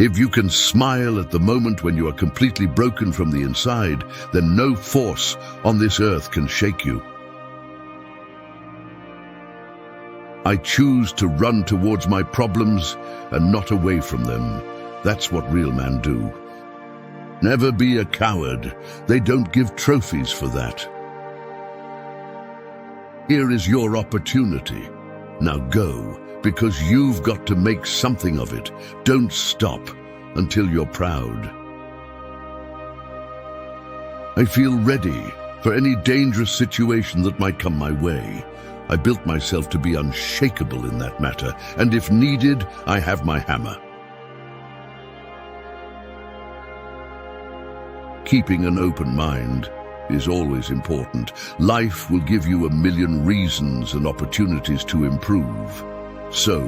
If you can smile at the moment when you are completely broken from the inside, then no force on this earth can shake you. I choose to run towards my problems and not away from them. That's what real men do. Never be a coward. They don't give trophies for that. Here is your opportunity. Now go, because you've got to make something of it. Don't stop until you're proud. I feel ready for any dangerous situation that might come my way. I built myself to be unshakable in that matter, and if needed, I have my hammer. Keeping an open mind is always important. Life will give you a million reasons and opportunities to improve. So,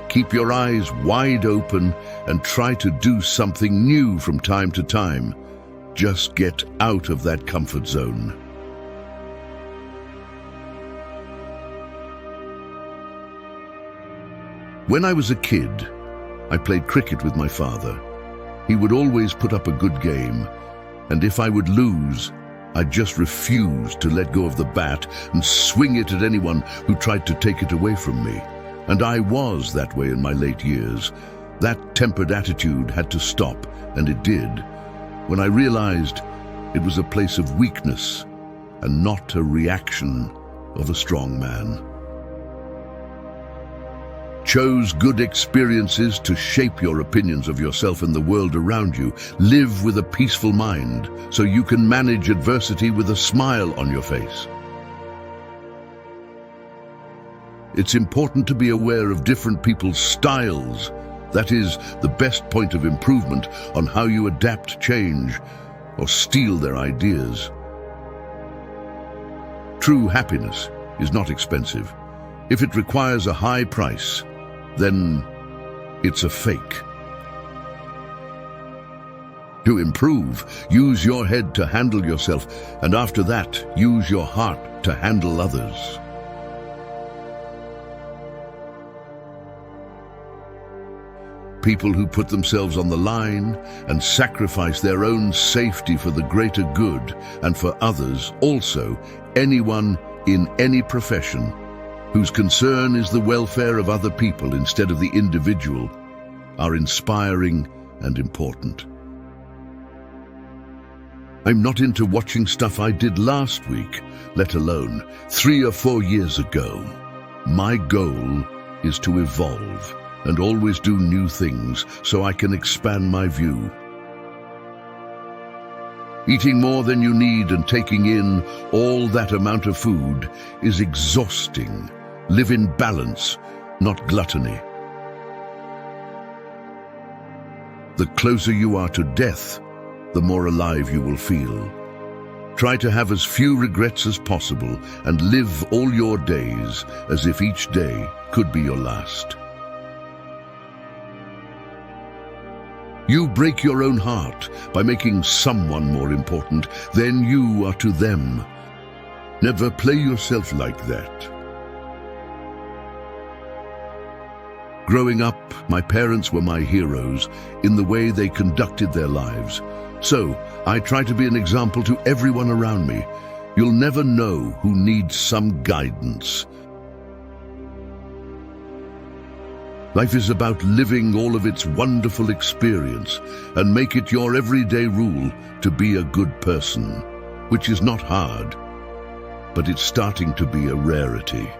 keep your eyes wide open and try to do something new from time to time. Just get out of that comfort zone. When I was a kid, I played cricket with my father. He would always put up a good game, and if I would lose, I'd just refuse to let go of the bat and swing it at anyone who tried to take it away from me. And I was that way in my late years. That tempered attitude had to stop, and it did, when I realized it was a place of weakness and not a reaction of a strong man. Chose good experiences to shape your opinions of yourself and the world around you. Live with a peaceful mind so you can manage adversity with a smile on your face. It's important to be aware of different people's styles. That is the best point of improvement on how you adapt change or steal their ideas. True happiness is not expensive. If it requires a high price, then it's a fake. To improve, use your head to handle yourself, and after that, use your heart to handle others. People who put themselves on the line and sacrifice their own safety for the greater good and for others, also anyone in any profession whose concern is the welfare of other people instead of the individual, are inspiring and important. I'm not into watching stuff I did last week, let alone 3 or 4 years ago. My goal is to evolve and always do new things so I can expand my view. Eating more than you need and taking in all that amount of food is exhausting. Live in balance, not gluttony. The closer you are to death, the more alive you will feel. Try to have as few regrets as possible and live all your days as if each day could be your last. You break your own heart by making someone more important than you are to them. Never play yourself like that. Growing up, my parents were my heroes in the way they conducted their lives. So, I try to be an example to everyone around me. You'll never know who needs some guidance. Life is about living all of its wonderful experience and make it your everyday rule to be a good person, which is not hard, but it's starting to be a rarity.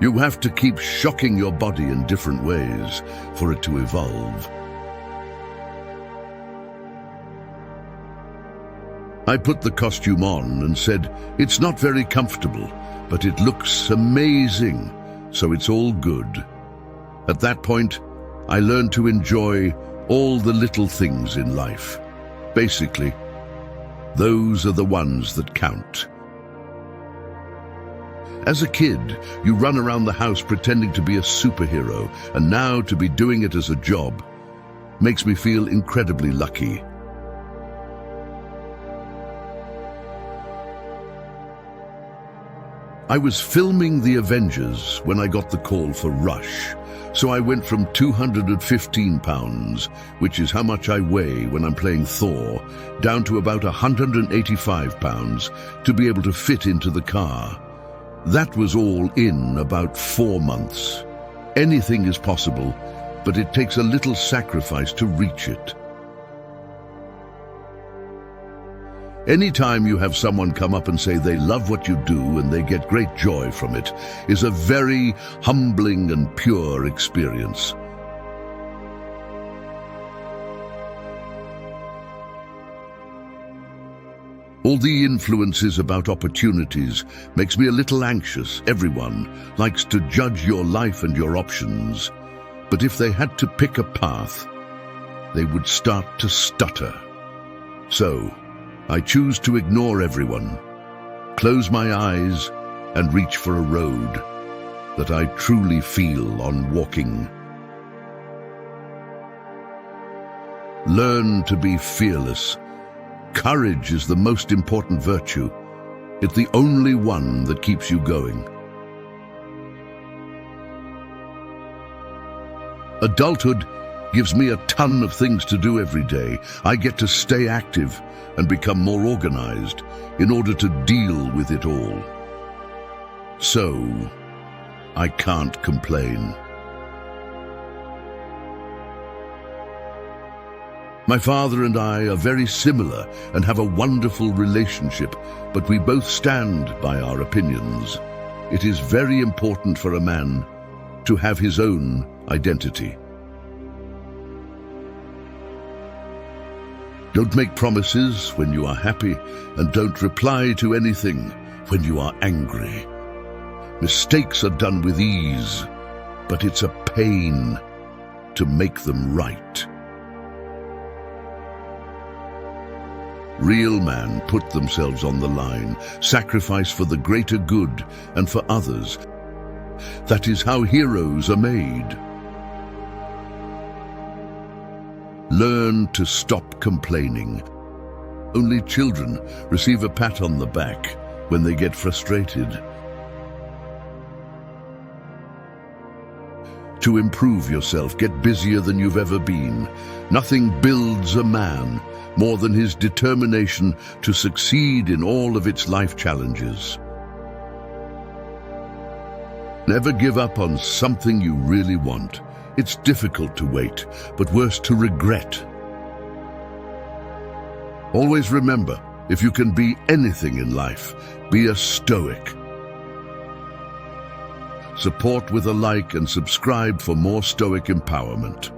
You have to keep shocking your body in different ways for it to evolve. I put the costume on and said, "It's not very comfortable, but it looks amazing, so it's all good." At that point, I learned to enjoy all the little things in life. Basically, those are the ones that count. As a kid, you run around the house pretending to be a superhero, and now to be doing it as a job makes me feel incredibly lucky. I was filming The Avengers when I got the call for Rush, so I went from 215 pounds, which is how much I weigh when I'm playing Thor, down to about 185 pounds to be able to fit into the car. That was all in about 4 months. Anything is possible, but it takes a little sacrifice to reach it. Anytime you have someone come up and say they love what you do and they get great joy from it is a very humbling and pure experience. All the influences about opportunities makes me a little anxious. Everyone likes to judge your life and your options, but if they had to pick a path, they would start to stutter. So, I choose to ignore everyone, close my eyes, and reach for a road that I truly feel on walking. Learn to be fearless. Courage is the most important virtue. It's the only one that keeps you going. Adulthood gives me a ton of things to do every day. I get to stay active and become more organized in order to deal with it all. So, I can't complain. My father and I are very similar and have a wonderful relationship, but we both stand by our opinions. It is very important for a man to have his own identity. Don't make promises when you are happy, and don't reply to anything when you are angry. Mistakes are done with ease, but it's a pain to make them right. Real men put themselves on the line, sacrifice for the greater good and for others. That is how heroes are made. Learn to stop complaining. Only children receive a pat on the back when they get frustrated. To improve yourself, get busier than you've ever been. Nothing builds a man more than his determination to succeed in all of its life challenges. Never give up on something you really want. It's difficult to wait, but worse to regret. Always remember, if you can be anything in life, be a Stoic. Support with a like and subscribe for more Stoic empowerment.